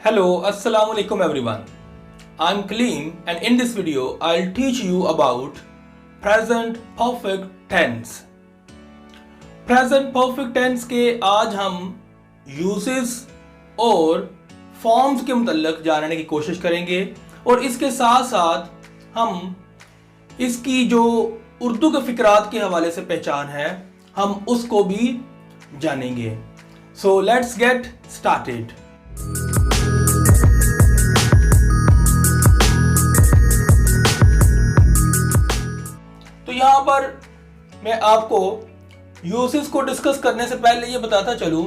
Hello, Assalamu alaikum everyone. I'm Kaleem and in this video I'll teach you about present perfect tense. Present perfect tense के आज हम uses और forms के मुतल्लिक जानने की कोशिश करेंगे और इसके साथ साथ हम इसकी जो उर्दू के फिक्रात के हवाले से पहचान है हम उसको भी जानेंगे. So let's get started. तो यहाँ पर मैं आपको यूसेस को डिस्कस करने से पहले ये बताता चलूं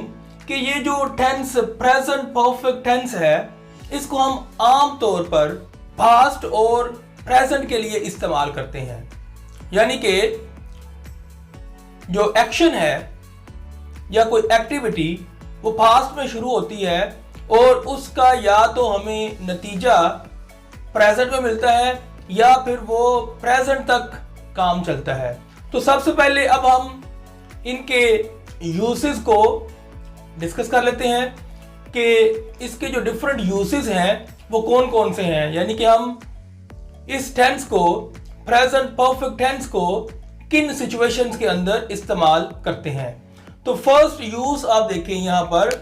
कि ये जो टेंस प्रेजेंट परफेक्ट टेंस है इसको हम आम तौर पर पास्ट और प्रेजेंट के लिए इस्तेमाल करते हैं. यानी कि जो एक्शन है या कोई एक्टिविटी वो पास्ट में शुरू होती है और उसका या तो हमें नतीजा प्रेजेंट में मिलता है या फिर वो प्रेजेंट तक काम चलता है. तो सबसे पहले अब हम इनके यूसेस को डिस्कस कर लेते हैं कि इसके जो डिफरेंट यूसेस हैं वो कौन कौन से हैं. यानी कि हम इस टेंस को प्रेजेंट परफेक्ट टेंस को किन सिचुएशंस के अंदर इस्तेमाल करते हैं. तो फर्स्ट यूज आप देखें यहां पर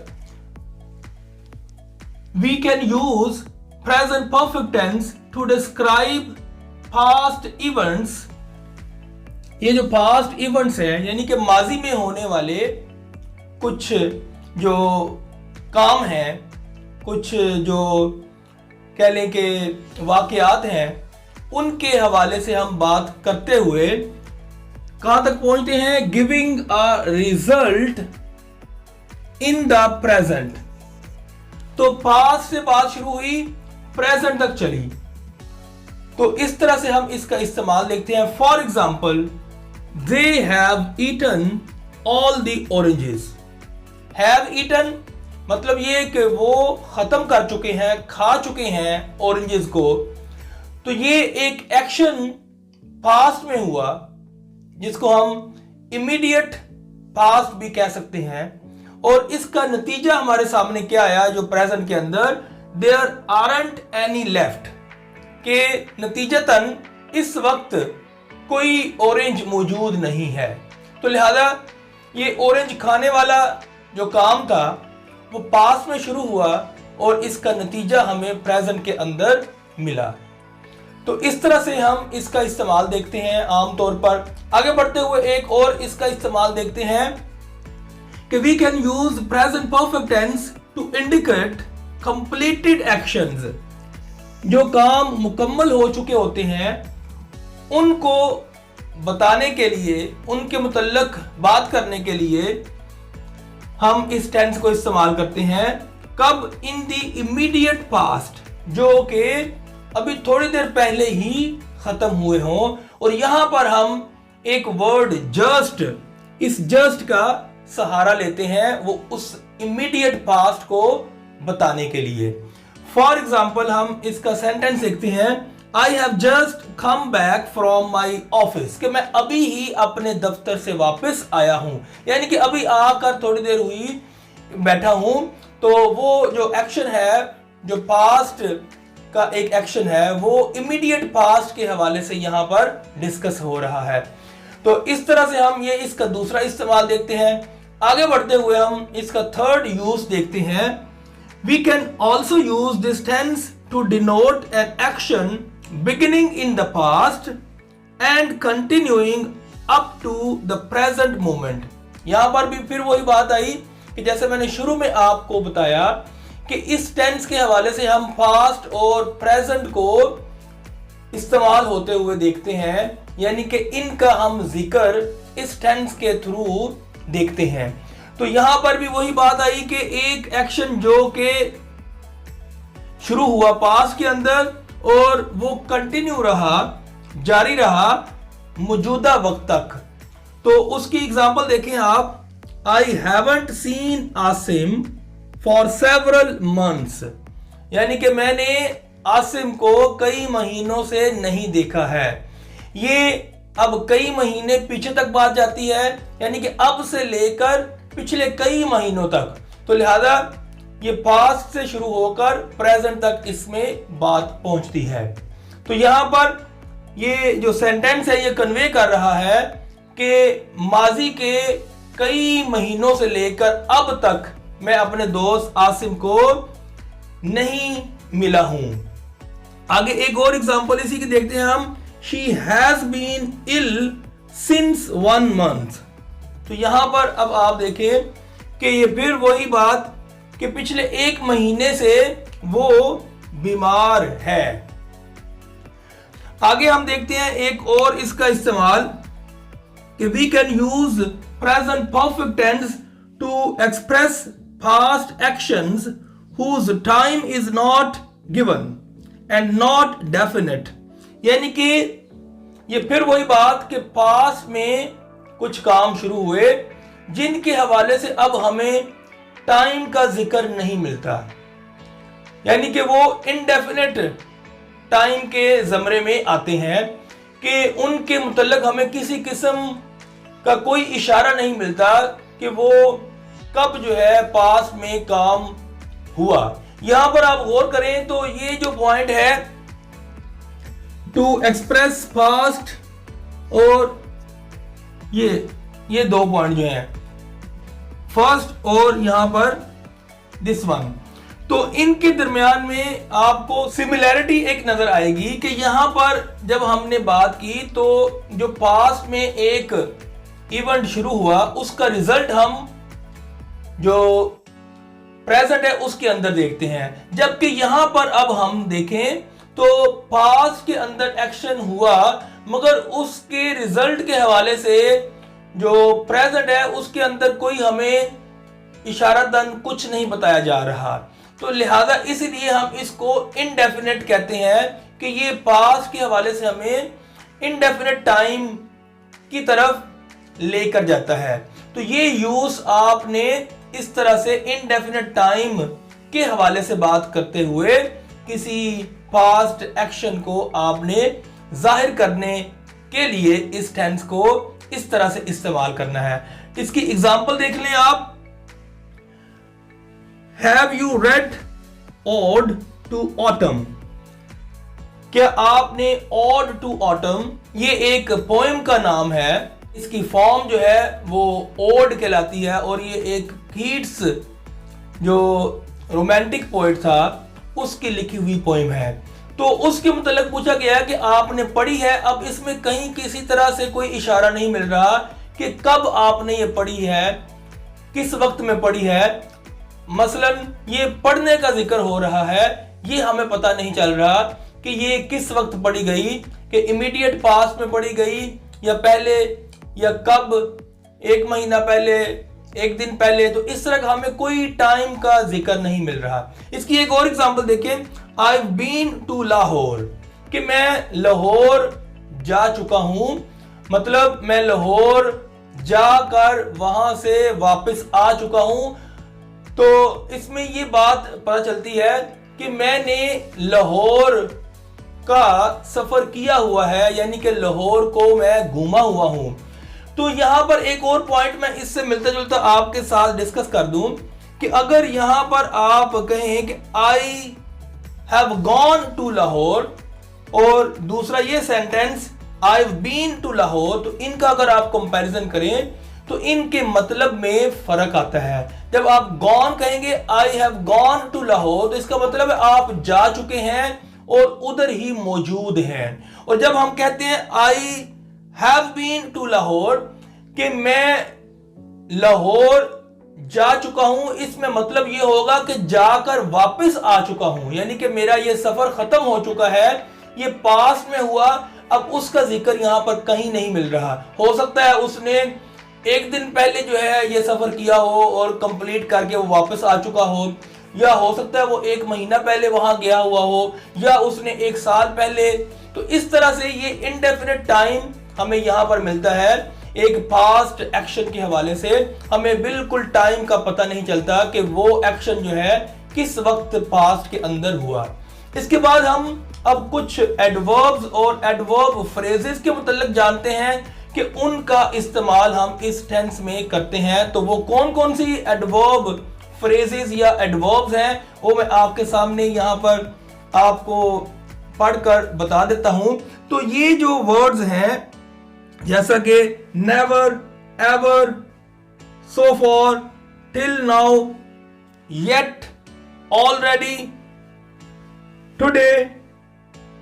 we can use present perfect tense to describe past events. ये जो पास्ट इवेंट्स है यानी कि माजी में होने वाले कुछ जो काम हैं, कुछ जो कह लें कि वाकयात हैं, उनके हवाले से हम बात करते हुए कहां तक पहुंचते हैं, giving a result in the present. तो पास्ट से बात शुरू हुई, प्रेजेंट तक चली. तो इस तरह से हम इसका इस्तेमाल देखते हैं. For example, they have eaten all the oranges. have eaten मतलब ये कि वो खत्म कर चुके हैं, खा चुके हैं ऑरेंजेस को. तो ये एक एक्शन पास्ट में हुआ जिसको हम इमीडिएट पास्ट भी कह सकते हैं और इसका नतीजा हमारे सामने क्या आया जो प्रेजेंट के अंदर, there aren't any left के नतीजतन इस वक्त कोई ऑरेंज मौजूद नहीं है. तो लिहाजा ये ऑरेंज खाने वाला जो काम था वो पास्ट में शुरू हुआ और इसका नतीजा हमें प्रेजेंट के अंदर मिला. तो इस तरह से हम इसका इस्तेमाल देखते हैं आमतौर पर. आगे बढ़ते हुए एक और इसका इस्तेमाल देखते हैं कि we can use present perfect tense to indicate completed actions. जो काम मुकम्मल हो चुके होते हैं उनको बताने के लिए, उनके मुतल्लिक बात करने के लिए हम इस टेंस को इस्तेमाल करते हैं. कब? इन द इमीडिएट पास्ट, जो कि अभी थोड़ी देर पहले ही खत्म हुए हों. और यहां पर हम एक वर्ड जस्ट, इस जस्ट का सहारा लेते हैं वो उस इमीडिएट पास्ट को बताने के लिए. फॉर एग्जाम्पल हम इसका सेंटेंस देखते हैं, I have just come back from my office. कि मैं अभी ही अपने दफ्तर से वापस आया हूं. यानी कि अभी आकर थोड़ी देर हुई बैठा हूं. तो वो जो एक्शन है, जो पास्ट का एक एक्शन है, वो इमीडिएट पास्ट के हवाले से यहां पर डिस्कस हो रहा है. तो इस तरह से हम ये इसका दूसरा इस्तेमाल देखते हैं. आगे बढ़ते हुए हम इसका थर्ड यूज देखते हैं. We can also use this tense to denote an action beginning in the past and continuing up to the present moment. यहां पर भी फिर वही बात आई कि जैसे मैंने शुरू में आपको बताया कि इस टेंस के हवाले से हम पास्ट और प्रेजेंट को इस्तेमाल होते हुए देखते हैं. यानी कि इनका हम जिक्र इस टेंस के थ्रू देखते हैं. तो यहां पर भी वही बात आई कि एक एक्शन जो कि शुरू हुआ पास्ट के अंदर और वो कंटिन्यू रहा, जारी रहा मौजूदा वक्त तक. तो उसकी एग्जांपल देखें आप. I haven't seen Asim for several months. यानी कि मैंने आसिम को कई महीनों से नहीं देखा है. ये अब कई महीने पीछे तक बात जाती है, यानी कि अब से लेकर पिछले कई महीनों तक. तो लिहाजा ये पास्ट से शुरू होकर प्रेजेंट तक इसमें बात पहुंचती है। तो यहां पर ये जो सेंटेंस है ये कन्वे कर रहा है कि माजी के कई महीनों से लेकर अब तक मैं अपने दोस्त आसिम को नहीं मिला हूं। आगे एक और एग्जांपल इसी की देखते हैं हम। She has been ill since 1 month। तो यहां पर अब आप देखें कि ये फिर वही बात कि पिछले 1 महीने से वो बीमार है। आगे हम देखते हैं एक और इसका इस्तेमाल कि we can use present perfect tense to express past actions whose time is not given and not definite. यानी कि ये फिर वही बात कि पास्ट में कुछ काम शुरू हुए जिनके हवाले से अब हमें टाइम का जिक्र नहीं मिलता, यानी कि वो इनडेफिनेट टाइम के ज़मरे में आते हैं कि उनके मुतल्लिक हमें किसी किस्म का कोई इशारा नहीं मिलता कि वो कब जो है पास में काम हुआ। यहां पर आप गौर करें तो ये जो पॉइंट है टू एक्सप्रेस पास्ट और ये 2 पॉइंट जो हैं फर्स्ट और यहां पर दिस वन, तो इनके दरमियान में आपको सिमिलैरिटी एक नजर आएगी कि यहां पर जब हमने बात की तो जो पास्ट में एक इवेंट शुरू हुआ उसका रिजल्ट हम जो प्रेजेंट है उसके अंदर देखते हैं, जबकि यहां पर अब हम देखें तो पास्ट के अंदर एक्शन हुआ मगर उसके रिजल्ट के हवाले से जो प्रेजेंट है उसके अंदर कोई हमें इशारतन कुछ नहीं बताया जा रहा। तो लिहाजा इसलिए हम इसको इनडेफिनेट कहते हैं कि ये पास्ट के हवाले से हमें इनडेफिनेट टाइम की तरफ लेकर जाता है। तो ये यूज आपने इस तरह से इनडेफिनेट टाइम के हवाले से बात करते हुए किसी पास्ट एक्शन को आपने जाहिर करने के लिए इस टेंस को इस तरह से इस्तेमाल करना है। इसकी एग्जांपल देख लें आप। Have you read Ode to Autumn? क्या आपने Ode to Autumn, ये एक पोएम का नाम है, इसकी फॉर्म जो है वो ओड कहलाती है और ये एक कीट्स जो रोमांटिक पोएट था उसकी लिखी हुई पोएम है। तो उसके मुतालिक पूछा गया कि आपने पढ़ी है। अब इसमें कहीं किसी तरह से कोई इशारा नहीं मिल रहा कि कब आपने ये पढ़ी है, किस वक्त में पढ़ी है। मसलन ये पढ़ने का जिक्र हो रहा है, ये हमें पता नहीं चल रहा कि ये किस वक्त पढ़ी गई, कि इमीडिएट पास्ट में पढ़ी गई या पहले या कब, 1 महीना पहले, 1 दिन पहले। तो इस तरह का हमें कोई टाइम का जिक्र नहीं मिल रहा। इसकी एक और एग्जांपल देखें। आई बीन टू लाहौर, कि मैं लाहौर जा चुका हूं, मतलब मैं लाहौर जाकर वहां से वापस आ चुका हूं। तो इसमें ये बात पता चलती है कि मैंने लाहौर का सफर किया हुआ है, यानी कि लाहौर को मैं घूमा हुआ हूं। तो यहां पर एक और पॉइंट मैं इससे मिलता जुलता आपके साथ डिस्कस कर दूं कि अगर यहां पर आप कहें कि I have gone to Lahore और दूसरा ये sentence I have been to Lahore, तो इनका अगर आप कंपैरिजन करें तो इनके मतलब में फर्क आता है। जब आप गॉन कहेंगे I have gone to Lahore तो इसका मतलब है आप जा चुके हैं और उधर ही मौजूद हैं। और जब हम कहते हैं I have been to Lahore कि मैं लाहौर जा चुका हूं, इसमें मतलब यह होगा कि जाकर वापस आ चुका हूं, यानी कि मेरा यह सफर खत्म हो चुका है, ये पास में हुआ। अब उसका जिक्र यहां पर कहीं नहीं मिल रहा। हो सकता है उसने 1 दिन पहले जो है ये सफर किया हो और कंप्लीट करके वो वापस आ चुका हो, या हो सकता है वो 1 महीना पहले वहां गया हुआ हो, या उसने 1 साल पहले। तो इस तरह से ये इनडेफिनेट टाइम हमें यहां पर मिलता है। एक पास्ट एक्शन के हवाले से हमें बिल्कुल टाइम का पता नहीं चलता कि वो एक्शन जो है किस वक्त पास्ट के अंदर हुआ। इसके बाद हम अब कुछ एडवर्ब्स और एडवर्ब फ्रेजेस के मुताल्लिक जानते हैं कि उनका इस्तेमाल हम इस टेंस में करते हैं। तो वो कौन कौन सी एडवर्ब फ्रेजेस या एडवर्ब्स हैं वो मैं आपके सामने यहाँ पर आपको पढ़कर बता देता हूं। तो ये जो वर्ड्स हैं जैसा कि never, ever, so far, till now, yet, already, today,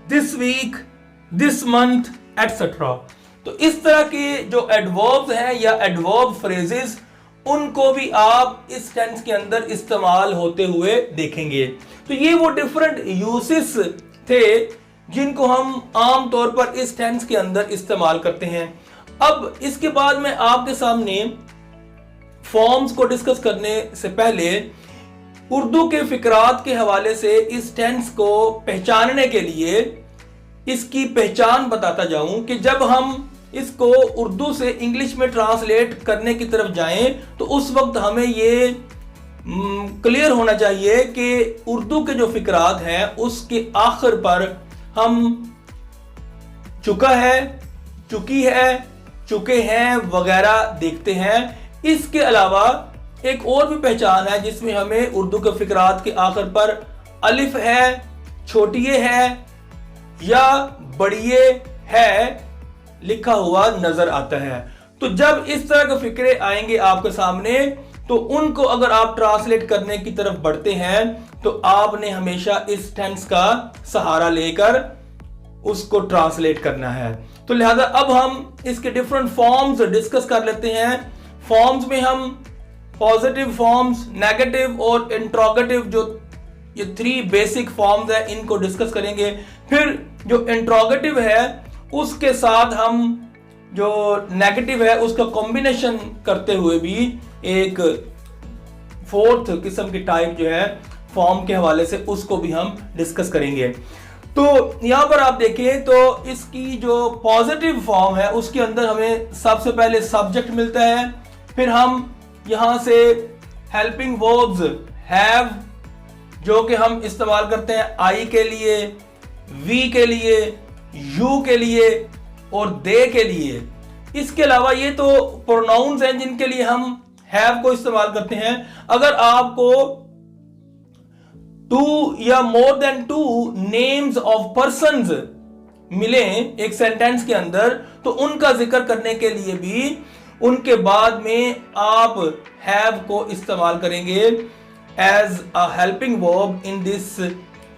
this week, this month etcetera. तो इस तरह के जो एडवर्ब्स हैं या एडवर्ब फ्रेजेस उनको भी आप इस टेंस के अंदर इस्तेमाल होते हुए देखेंगे। तो ये वो डिफरेंट यूसेस थे जिनको हम आम तौर पर इस टेंस के अंदर इस्तेमाल करते हैं। अब इसके बाद मैं आपके सामने फॉर्म्स को डिस्कस करने से पहले उर्दू के फिकरात के हवाले से इस टेंस को पहचानने के लिए इसकी पहचान बताता जाऊं कि जब हम इसको उर्दू से इंग्लिश में ट्रांसलेट करने की तरफ जाएं तो उस वक्त हमें ये क्लियर होना चाहिए कि उर्दू के जो फिकरात हैं उसके आखिर पर हम चुका है, चुकी है, चुके हैं वगैरह देखते हैं। इसके अलावा एक और भी पहचान है जिसमें हमें उर्दू के फिकरात के आखिर पर अलिफ है, छोटिए है या बड़िए है लिखा हुआ नजर आता है। तो जब इस तरह के फिक्रे आएंगे आपके सामने तो उनको अगर आप ट्रांसलेट करने की तरफ बढ़ते हैं तो आपने हमेशा इस टेंस का सहारा लेकर उसको ट्रांसलेट करना है। तो लिहाजा अब हम इसके डिफरेंट फॉर्म्स डिस्कस कर लेते हैं। फॉर्म्स में हम पॉजिटिव फॉर्म्स, नेगेटिव और इंट्रोगेटिव जो ये 3 बेसिक फॉर्म्स है इनको डिस्कस करेंगे। फिर जो इंट्रोगेटिव है उसके साथ हम जो नेगेटिव है उसका कॉम्बिनेशन करते हुए भी एक 4th किस्म की टाइप जो है फॉर्म के हवाले से उसको भी हम डिस्कस करेंगे। तो यहां पर आप देखें तो इसकी जो पॉजिटिव फॉर्म है उसके अंदर हमें सबसे पहले सब्जेक्ट मिलता है। फिर हम यहां से हेल्पिंग वर्ब्स हैव जो कि हम इस्तेमाल करते हैं आई के लिए, वी के लिए, यू के लिए और दे के लिए। इसके अलावा ये तो प्रोनाउंस हैं जिनके लिए हम हैव को इस्तेमाल करते हैं। अगर आपको 2 या more than 2 names of persons मिले एक सेंटेंस के अंदर तो उनका जिक्र करने के लिए भी उनके बाद में आप हैव को इस्तेमाल करेंगे as a helping verb in this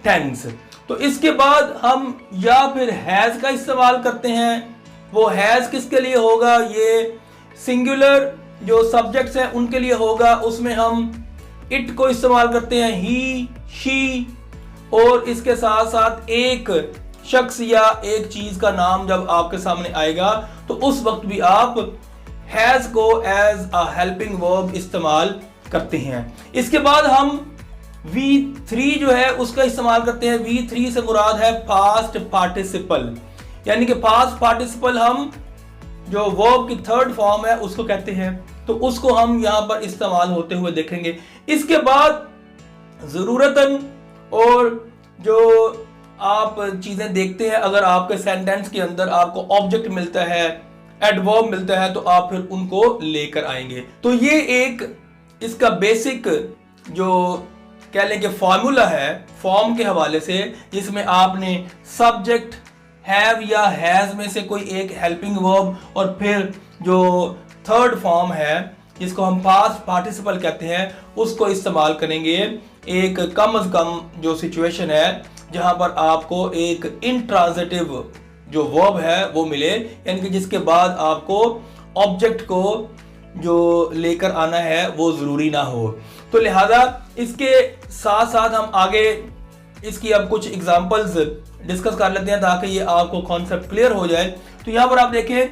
tense. तो इसके बाद हम या फिर हैज का इस्तेमाल करते हैं। वो हैज किसके लिए होगा? ये सिंगुलर जो सब्जेक्ट्स हैं उनके लिए होगा। उसमें हम इट को इस्तेमाल करते हैं, ही, शी, और इसके साथ साथ एक शख्स या एक चीज का नाम जब आपके सामने आएगा तो उस वक्त भी आप हैज को एज अ हेल्पिंग वर्ब इस्तेमाल करते हैं। इसके बाद हम V3 जो है उसका इस्तेमाल करते हैं। V3 से मुराद है पास्ट पार्टिसिपल, यानी कि पास्ट पार्टिसिपल हम जो वर्ब की 3rd फॉर्म है उसको कहते हैं। तो उसको हम यहां पर इस्तेमाल होते हुए देखेंगे। इसके बाद जरूरतन और जो आप चीजें देखते हैं, अगर आपके सेंटेंस के अंदर आपको ऑब्जेक्ट मिलता है, एडवर्ब मिलता है, तो आप फिर उनको लेकर आएंगे। तो ये एक इसका बेसिक जो कह लें कि फॉर्मूला है फॉर्म के हवाले से, जिसमें आपने सब्जेक्ट हैव या हैज में से कोई एक हेल्पिंग वर्ब और फिर जो 3rd फॉर्म है जिसको हम पास्ट पार्टिसिपल कहते हैं उसको इस्तेमाल करेंगे। एक कम से कम जो सिचुएशन है जहां पर आपको एक इंट्रांजिटिव जो वर्ब है वो मिले, यानी कि जिसके बाद आपको ऑब्जेक्ट को जो लेकर आना है वो जरूरी ना हो। तो लिहाजा इसके साथ साथ हम आगे इसकी अब कुछ एग्जांपल्स डिस्कस कर लेते हैं ताकि ये आपको कॉन्सेप्ट क्लियर हो जाए। तो यहाँ पर आप देखें,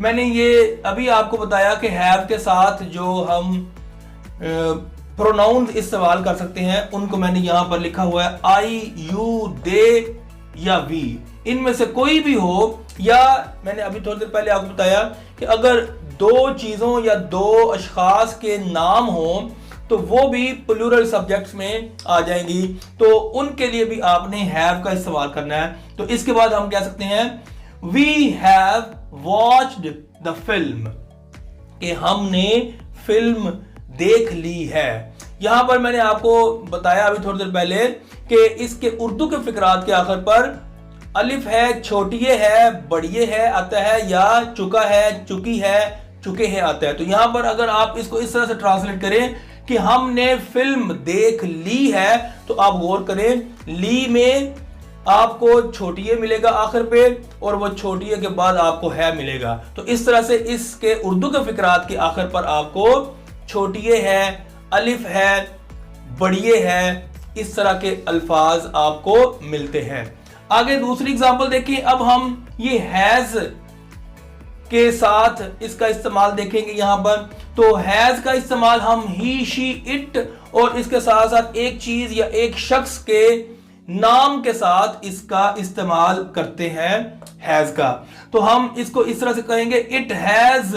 मैंने ये अभी आपको बताया कि हैव के साथ जो हम प्रोनाउंस इस्तेमाल कर सकते हैं उनको मैंने यहाँ पर लिखा हुआ है आई, यू, दे या वी। इनमें से कोई भी हो, या मैंने अभी थोड़ी देर पहले आपको बताया कि अगर 2 चीजों या 2 अशखास के नाम हो तो वो भी प्लूरल सब्जेक्ट्स में आ जाएंगी, तो उनके लिए भी आपने हैव का इस्तेमाल करना है। तो इसके बाद हम कह सकते हैं we have watched the film, कि हमने फिल्म देख ली है। यहां पर मैंने आपको बताया अभी थोड़ी देर पहले कि इसके उर्दू के फिकरात के आखिर पर अलिफ है, छोटिए है, बड़िए है आता है, या चुका है, चुकी है, चुके हैं आता है। तो यहां पर अगर आप इसको इस तरह से ट्रांसलेट करें कि हमने फिल्म देख ली है, तो आप गौर करें ली में आपको छोटिए मिलेगा आखिर पे, और वो छोटिए के बाद आपको है मिलेगा। तो इस तरह से इसके उर्दू के फिकरात के आखिर पर आपको छोटिए है, अलिफ है, बड़िए है, इस तरह के अल्फाज आपको मिलते हैं। आगे दूसरी एग्जांपल देखिए। अब हम ये हैज के साथ इसका इस्तेमाल देखेंगे यहां पर। तो हैज का इस्तेमाल हम ही, शी, इट और इसके साथ साथ एक चीज या एक शख्स के नाम के साथ इसका इस्तेमाल करते हैं हैज का। तो हम इसको इस तरह से कहेंगे, it has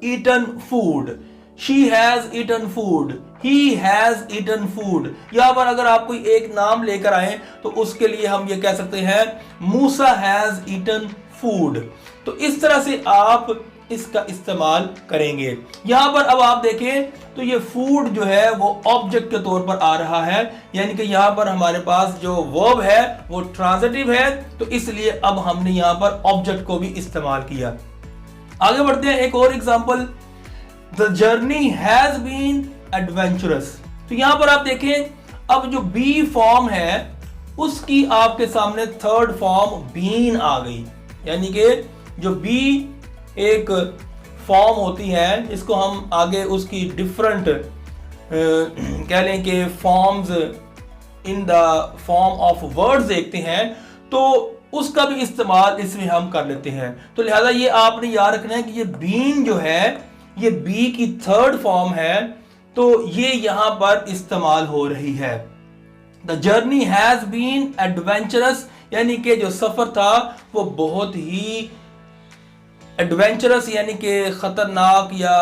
eaten food, she has eaten food, he has eaten food. यहां पर अगर आप कोई एक नाम लेकर आए तो उसके लिए हम ये कह सकते हैं मूसा हैज ईटन फूड। तो इस तरह से आप इसका इस्तेमाल करेंगे। यहां पर अब आप देखें तो ये फूड जो है वो ऑब्जेक्ट के तौर पर आ रहा है, यानी कि यहां पर हमारे पास जो वर्ब है वो ट्रांजिटिव है, तो इसलिए अब हमने यहां पर ऑब्जेक्ट को भी इस्तेमाल किया। आगे बढ़ते हैं, एक और example, the journey has been adventurous. तो यहां पर आप देखें अब जो बी फॉर्म है उसकी आपके सामने थर्ड फॉर्म बीन आ गई, यानी कि जो बी एक फॉर्म होती है, इसको हम आगे उसकी डिफरेंट कह लें कि forms in the form of words देखते हैं, तो उसका भी इस्तेमाल इसमें हम कर लेते हैं। तो लिहाजा ये आपने याद रखना है कि ये बीन जो है ये बी की थर्ड फॉर्म है, तो ये यहां पर इस्तेमाल हो रही है। The journey has been adventurous, यानी कि जो सफर था वो बहुत ही एडवेंचरस यानी कि खतरनाक या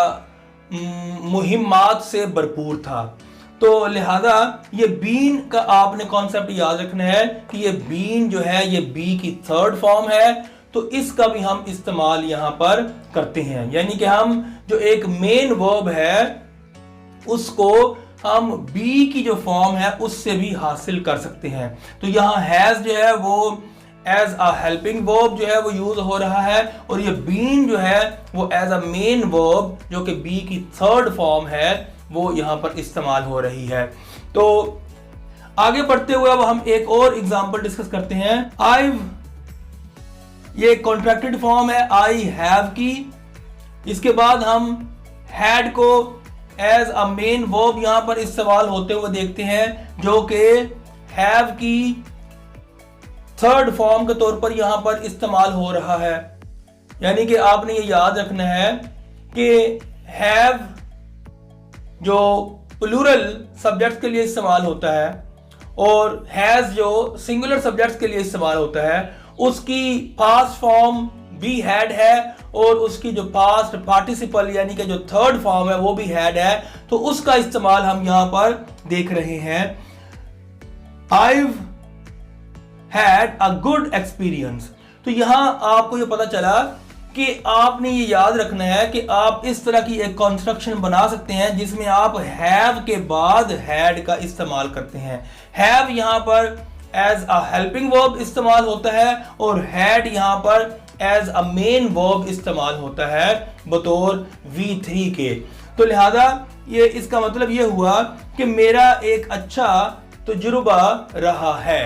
मुहिम्मात से भरपूर था। तो लिहाजा ये बीन का आपने कॉन्सेप्ट याद रखना है कि ये बीन जो है ये बी की थर्ड फॉर्म है, तो इसका भी हम इस्तेमाल यहां पर करते हैं, यानी कि हम जो एक मेन वर्ब है उसको हम बी की जो फॉर्म है उससे भी हासिल कर सकते हैं। तो यहां हैज जो है वो एज अ हेल्पिंग वर्ब जो है वो यूज हो रहा है, और ये बीन जो है वो एज अ मेन वर्ब जो कि बी की थर्ड फॉर्म है वो यहां पर इस्तेमाल हो रही है। तो आगे बढ़ते हुए अब हम एक और एग्जांपल डिस्कस करते हैं। आईव, ये कॉन्ट्रैक्टेड फॉर्म है आई हैव की, इसके बाद हम हैड को एज अ मेन वर्ब यहां पर इस्तेमाल होते हुए देखते हैं, जो कि हैव की थर्ड फॉर्म के तौर पर यहां पर इस्तेमाल हो रहा है। यानी कि आपने ये याद रखना है कि हैव जो प्लूरल सब्जेक्ट के लिए इस्तेमाल होता है और हैज जो सिंगुलर सब्जेक्ट्स के लिए इस्तेमाल होता है, उसकी पास्ट फॉर्म भी हैड है और उसकी जो पास्ट पार्टिसिपल यानी कि जो थर्ड फॉर्म है वो भी हैड है, तो उसका इस्तेमाल हम यहां पर देख रहे हैं। I've had a good experience। तो यहां आपको ये पता चला कि आपने ये याद रखना है कि आप इस तरह की एक कंस्ट्रक्शन बना सकते हैं जिसमें आप हैव के बाद हैड का इस्तेमाल करते हैं। हैव यहां पर एज अ हेल्पिंग वर्ब इस्तेमाल होता है और हैड यहां पर एज अ मेन वर्ब इस्तेमाल होता है बतौर V3 के। तो लिहाजा ये इसका मतलब ये हुआ कि मेरा एक अच्छा तजुर्बा रहा है।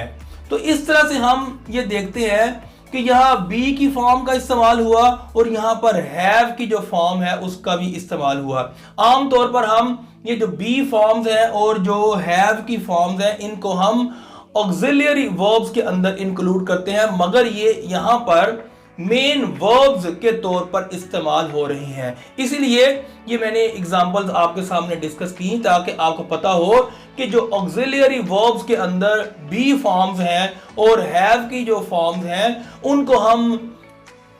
तो इस तरह से हम ये देखते हैं कि यहाँ बी की फॉर्म का इस्तेमाल हुआ और यहाँ पर हैव की जो फॉर्म है उसका भी इस्तेमाल हुआ। आमतौर पर हम ये जो बी फॉर्म्स हैं और जो हैव की फॉर्म्स हैं इनको हम ऑक्सिलियरी वर्ब्स के अंदर इंक्लूड करते हैं, मगर ये यहाँ पर मेन वर्ब्स के तौर पर इस्तेमाल हो रही हैं। इसलिए ये मैंने एग्जांपल्स आपके सामने डिस्कस की ताकि आपको पता हो कि जो ऑक्सिलियरी वर्ब्स के अंदर बी फॉर्म्स हैं और हैव की जो फॉर्म्स हैं उनको हम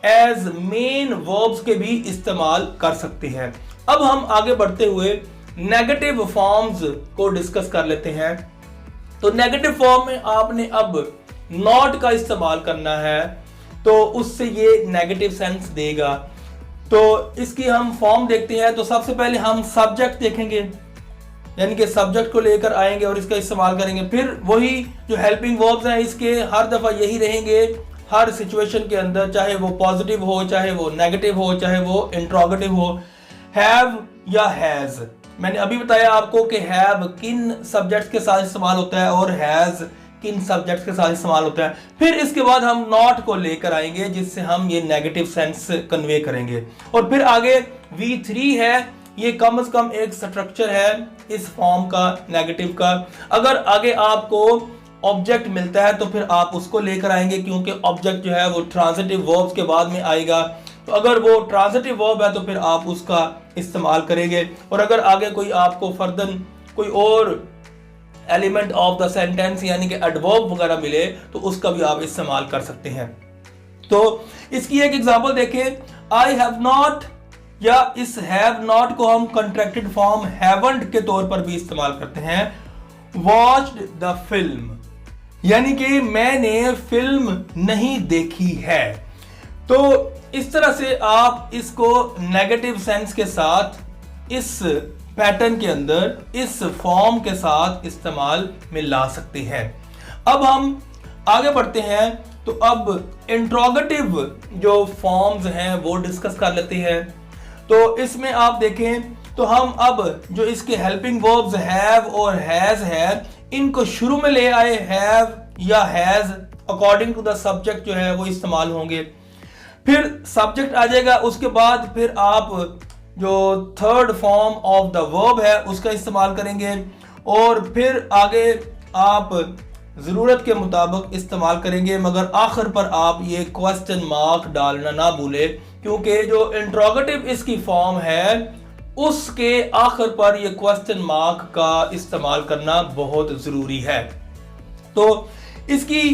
एज मेन वर्ब्स के भी इस्तेमाल कर सकते हैं। अब हम आगे बढ़ते हुए नेगेटिव फॉर्म्स को डिस्कस कर लेते हैं। तो नेगेटिव फॉर्म में आपने अब नॉट का इस्तेमाल करना है, तो उससे ये नेगेटिव सेंस देगा। तो इसकी हम फॉर्म देखते हैं। तो सबसे पहले हम सब्जेक्ट देखेंगे। यानी कि सब्जेक्ट को लेकर आएंगे और इसका इस्तेमाल करेंगे। फिर वही जो हेल्पिंग वर्ब्स हैं इसके हर दफ़ा यही रहेंगे हर सिचुएशन के अंदर, चाहे वो पॉजिटिव हो, चाहे वो नेगेटिव हो, चाहे वो इंट्रोगेटिव हो। हैव या हैज़, मैंने अभी बताया आपको कि हैव किन सब्जेक्ट्स के साथ इस्तेमाल होता है और हैज़ किन सब्जेक्ट्स के साथ इस्तेमाल होता है। फिर इसके बाद हम नॉट को लेकर आएंगे जिससे हम ये नेगेटिव सेंस कन्वे करेंगे। और फिर आगे V3 है, ये कम से कम एक स्ट्रक्चर है इस फॉर्म का नेगेटिव का। अगर आगे आपको ऑब्जेक्ट मिलता है तो फिर आप उसको लेकर आएंगे, क्योंकि ऑब्जेक्ट जो है वो ट्रांजिटिव वर्ब्स के बाद में आएगा। तो अगर वो ट्रांजिटिव वर्ब है तो फिर आप उसका इस्तेमाल करेंगे। और अगर आगे कोई आपको फर्दन कोई और एलिमेंट ऑफ द सेंटेंस यानी कि एडवर्ब वगैरह मिले तो उसका भी आप इस्तेमाल कर सकते हैं। तो इसकी एक एग्जांपल देखें, आई हैव नॉट, या इस हैव नॉट को हम कंट्रैक्टेड फॉर्म हैवंट के तौर पर भी इस्तेमाल करते हैं। वॉच्ड द फिल्म, यानी कि मैंने फिल्म नहीं देखी है। तो इस तरह से आप इसको नेगेटिव सेंस के साथ इस पैटर्न के अंदर इस फॉर्म के साथ इस्तेमाल में ला सकते हैं। अब हम आगे बढ़ते हैं, तो अब इंट्रोगेटिव जो फॉर्म्स हैं वो डिस्कस कर लेते हैं। तो इसमें आप देखें तो हम अब जो इसके हेल्पिंग वर्ब्स हैव और हैज है इनको शुरू में ले आए, हैव या has according to the subject जो है वो इस्तेमाल होंगे। फिर सब्जेक्ट आ जाएगा, उसके बाद फिर आप जो third form of the verb है उसका इस्तेमाल करेंगे और फिर आगे आप ज़रूरत के मुताबिक इस्तेमाल करेंगे, मगर आखिर पर आप ये क्वेश्चन मार्क डालना ना भूले, क्योंकि जो इंट्रोगेटिव इसकी फॉर्म है उसके आखिर पर ये क्वेश्चन मार्क का इस्तेमाल करना बहुत ज़रूरी है। तो इसकी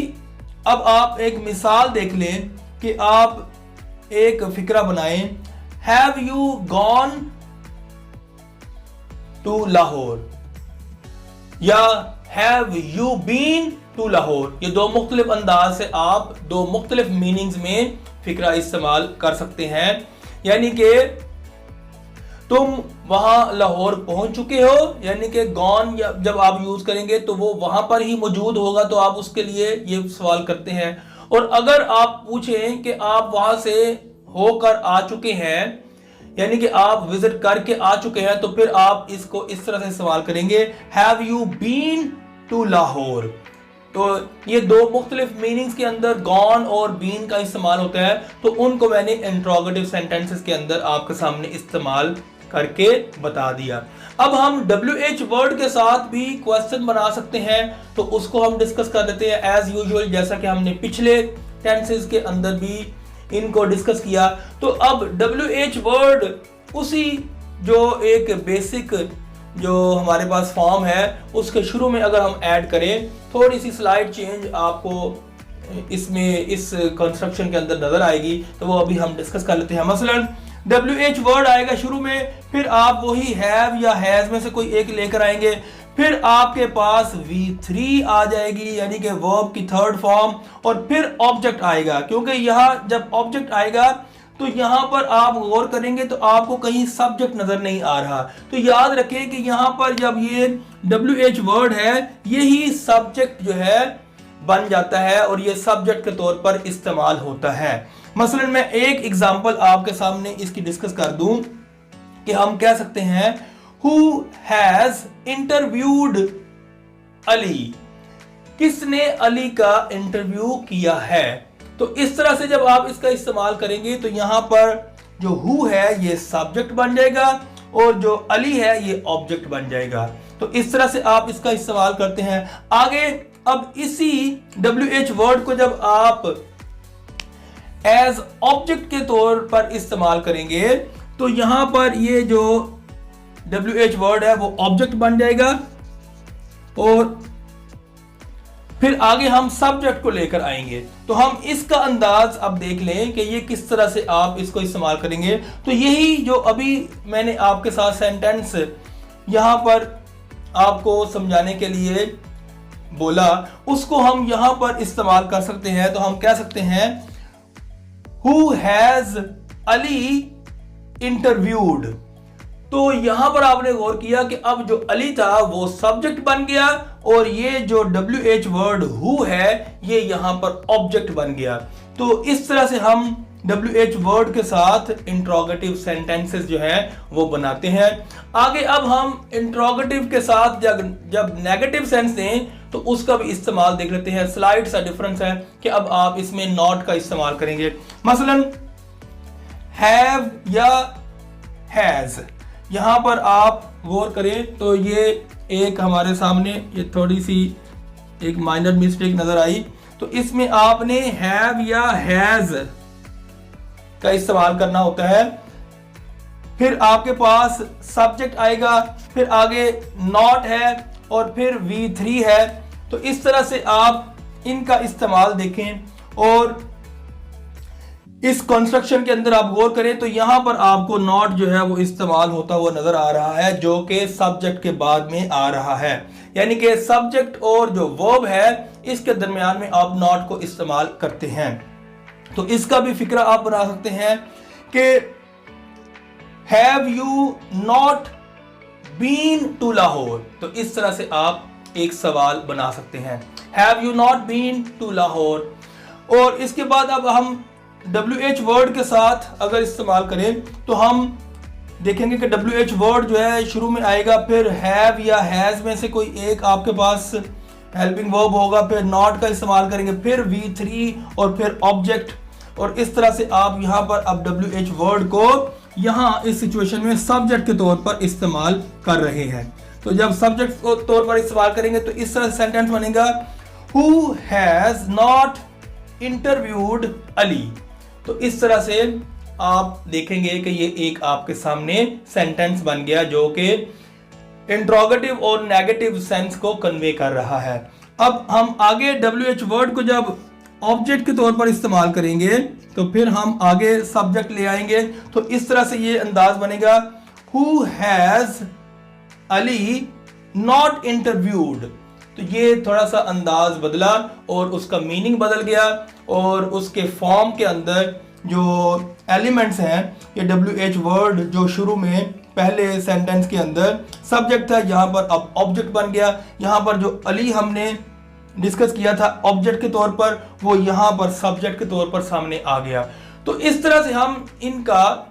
अब आप एक मिसाल देख लें कि आप एक फिक्रा बनाएं, have you gone to Lahore या have you been to Lahore. ये दो मुख्तलिफ अंदाज से आप दो मुख्तलिफ मीनिंग्स में फिक्रा इस्तेमाल कर सकते हैं। यानी कि तुम वहां लाहौर पहुंच चुके हो, यानी कि गॉन जब आप यूज करेंगे तो वो वहां पर ही मौजूद होगा, तो आप उसके लिए ये सवाल करते हैं। और अगर आप पूछें कि आप वहां से होकर आ चुके हैं, यानी कि आप विजिट करके आ चुके हैं, तो फिर आप इसको इस तरह से सवाल करेंगे, have you been to Lahore. तो ये दो मुख्तलिफ मीनिंग्स के अंदर गॉन और बीन का इस्तेमाल होता है, तो उनको मैंने इंट्रोगेटिव सेंटेंसेस के अंदर आपके सामने इस्तेमाल करके बता दिया। अब हम WH वर्ड के साथ भी क्वेश्चन बना सकते हैं, तो उसको हम डिस्कस कर लेते हैं एज यूजुअल, जैसा कि हमने पिछले टेंसेस के अंदर भी इनको डिस्कस किया। तो अब WH वर्ड उसी जो एक बेसिक जो हमारे पास फॉर्म है उसके शुरू में अगर हम ऐड करें, थोड़ी सी स्लाइड चेंज आपको इसमें इस कंस्ट्रक्शन के अंदर नजर आएगी, तो वो अभी हम डिस्कस कर लेते हैं। मसलन WH वर्ड आएगा शुरू में, फिर आप वही हैव या हैज में से कोई एक लेकर आएंगे, फिर आपके पास V3 आ जाएगी यानी कि वर्ब की थर्ड फॉर्म, और फिर ऑब्जेक्ट आएगा। क्योंकि यहाँ जब ऑब्जेक्ट आएगा तो यहाँ पर आप गौर करेंगे तो आपको कहीं सब्जेक्ट नजर नहीं आ रहा, तो याद रखें कि यहाँ पर जब ये WH वर्ड है यही सब्जेक्ट जो है बन जाता है और ये सब्जेक्ट के तौर पर इस्तेमाल होता है। मसलन मैं एक एग्जांपल आपके सामने इसकी डिस्कस कर दूं कि हम कह सकते हैं Who has interviewed अली, किसने अली का इंटरव्यू किया है। तो इस तरह से जब आप इसका इस्तेमाल करेंगे तो यहां पर जो हु है ये सब्जेक्ट बन जाएगा और जो अली है ये ऑब्जेक्ट बन जाएगा। तो इस तरह से आप इसका इस्तेमाल करते हैं। आगे अब इसी WH वर्ड को जब आप एज ऑब्जेक्ट के तौर पर इस्तेमाल करेंगे तो यहां पर ये जो WH वर्ड है वो ऑब्जेक्ट बन जाएगा, और फिर आगे हम सब्जेक्ट को लेकर आएंगे। तो हम इसका अंदाज अब देख लें कि ये किस तरह से आप इसको इस्तेमाल करेंगे। तो यही जो अभी मैंने आपके साथ सेंटेंस यहां पर आपको समझाने के लिए बोला, उसको हम यहां पर इस्तेमाल कर सकते हैं। तो हम कह सकते हैं Who has अली इंटरव्यूड। तो यहां पर आपने गौर किया कि अब जो अली था वो सब्जेक्ट बन गया और ये जो WH वर्ड हु है ये यहां पर ऑब्जेक्ट बन गया। तो इस तरह से हम WH वर्ड के साथ इंट्रोगेटिव सेंटेंसेस जो है वो बनाते हैं। आगे अब हम इंट्रोगेटिव के साथ जब नेगेटिव सेंस दें तो उसका भी इस्तेमाल देख लेते हैं। स्लाइड सा डिफरेंस है कि अब आप इसमें नॉट का इस्तेमाल करेंगे। मसलन हैव या हैज, यहां पर आप गौर करें तो ये एक हमारे सामने ये थोड़ी सी एक माइनर मिस्टेक नजर आई। तो इसमें आपने हैव या हैज का इस्तेमाल करना होता है। फिर आपके पास सब्जेक्ट आएगा, फिर आगे नॉट है और फिर V3 है। तो इस तरह से आप इनका इस्तेमाल देखें और इस कंस्ट्रक्शन के अंदर आप गौर करें तो यहां पर आपको नॉट जो है वो इस्तेमाल होता हुआ नजर आ रहा है, जो कि सब्जेक्ट के बाद में आ रहा है। यानी कि सब्जेक्ट और जो वर्ब है इसके दरमियान में आप नॉट को इस्तेमाल करते हैं। तो इसका भी फिक्रा आप बना सकते हैं कि have you not been to Lahore. तो इस तरह से आप एक सवाल बना सकते हैं, have you not been to Lahore. और इसके बाद अब हम WH वर्ड के साथ अगर इस्तेमाल करें तो हम देखेंगे कि WH वर्ड जो है शुरू में आएगा, फिर हैव या हैज में से कोई एक आपके पास हेल्पिंग वर्ब होगा, फिर नॉट का इस्तेमाल करेंगे, फिर V3 और फिर ऑब्जेक्ट। और इस तरह से आप यहां पर अब WH वर्ड को यहां इस सिचुएशन में सब्जेक्ट के तौर पर इस्तेमाल कर रहे हैं। तो जब सब्जेक्ट के तौर पर इस्तेमाल करेंगे तो इस तरह सेंटेंस बनेगा, who has not interviewed Ali. तो इस तरह से आप देखेंगे कि ये एक आपके सामने सेंटेंस बन गया जो कि इंट्रोगेटिव और नेगेटिव सेंस को कन्वे कर रहा है। अब हम आगे WH वर्ड को जब ऑब्जेक्ट के तौर पर इस्तेमाल करेंगे तो फिर हम आगे सब्जेक्ट ले आएंगे। तो इस तरह से ये अंदाज बनेगा, who has Ali not interviewed. तो ये थोड़ा सा अंदाज बदला और उसका मीनिंग बदल गया और उसके फॉर्म के अंदर जो एलिमेंट्स हैं, ये WH वर्ड जो शुरू में पहले सेंटेंस के अंदर सब्जेक्ट था यहाँ पर अब ऑब्जेक्ट बन गया। यहाँ पर जो अली हमने डिस्कस किया था ऑब्जेक्ट के तौर पर, वो यहाँ पर सब्जेक्ट के तौर पर सामने आ गया। तो इस तरह से हम इनका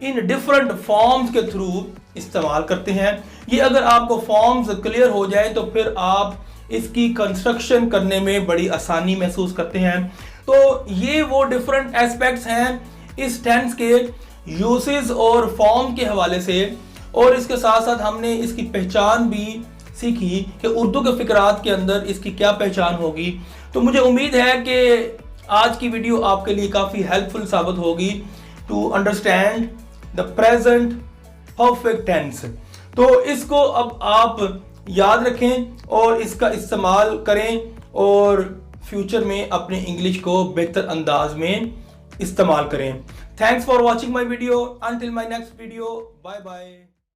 इन डिफरेंट फॉर्म्स के थ्रू इस्तेमाल करते हैं। ये अगर आपको फॉर्म्स क्लियर हो जाए तो फिर आप इसकी कंस्ट्रक्शन करने में बड़ी आसानी महसूस करते हैं। तो ये वो डिफरेंट एस्पेक्ट्स हैं इस टेंस के यूसेज और फॉर्म के हवाले से। और इसके साथ साथ हमने इसकी पहचान भी सीखी कि उर्दू के फिकरात के अंदर इसकी क्या पहचान होगी। तो मुझे उम्मीद है कि आज की वीडियो आपके लिए काफ़ी हेल्पफुल साबित होगी to understand the present perfect tense. तो इसको अब आप याद रखें और इसका इस्तेमाल करें और फ्यूचर में अपने इंग्लिश को बेहतर अंदाज में इस्तेमाल करें। Thanks for watching my video. Until my next video, bye bye.